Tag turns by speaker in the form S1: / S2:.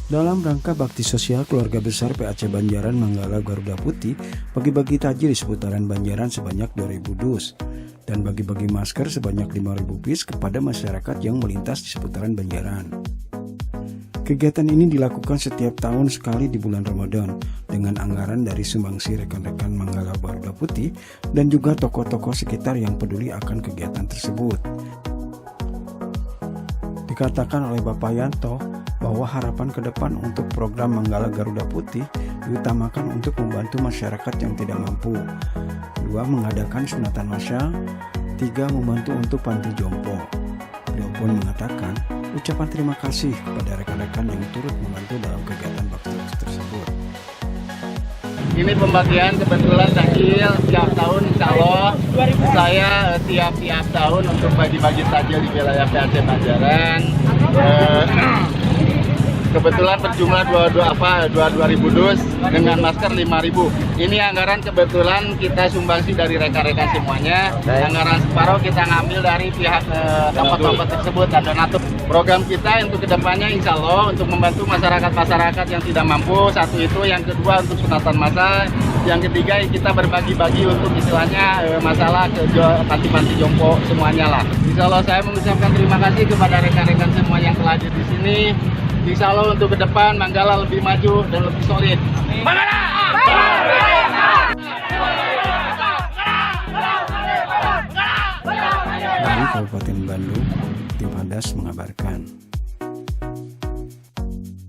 S1: Dalam rangka bakti sosial, keluarga besar PAC Banjaran Manggala Garuda Putih bagi-bagi takjil di seputaran Banjaran sebanyak 2.000 dus dan bagi-bagi masker sebanyak 5.000 piece kepada masyarakat yang melintas di seputaran Banjaran. Kegiatan ini dilakukan setiap tahun sekali di bulan Ramadan dengan anggaran dari sumbangsi rekan-rekan Manggala Garuda Putih dan juga tokoh-tokoh sekitar yang peduli akan kegiatan tersebut. Dikatakan oleh Bapak Yanto bahwa harapan ke depan untuk program Manggala Garuda Putih diutamakan untuk membantu masyarakat yang tidak mampu. 2. Mengadakan sunatan massal. 3. Membantu untuk panti jompo. Beliau pun mengatakan ucapan terima kasih kepada rekan-rekan yang turut membantu dalam kegiatan bakti tersebut.
S2: Ini pembagian kebetulan takjil tiap tahun, insya Allah saya tiap tahun untuk bagi-bagi takjil di wilayah PAC Banjaran. Kebetulan berjumlah 2.000 dus dengan masker 5.000. Ini anggaran kebetulan kita sumbangsi dari rekan-rekan semuanya. Anggaran separuh kita ngambil dari pihak tokoh-tokoh tersebut dan donatur. Program kita untuk kedepannya insya Allah untuk membantu masyarakat-masyarakat yang tidak mampu. Satu itu, yang kedua untuk sunatan massal. Yang ketiga kita berbagi-bagi untuk istilahnya masalah ke panti-panti jompo semuanya lah. Insya Allah saya mengucapkan terima kasih kepada rekan-rekan semua yang telah hadir di sini. Insya Allah untuk ke depan Manggala lebih maju dan lebih solid.
S1: Dari Kabupaten Bandung, Tim Hadas mengabarkan.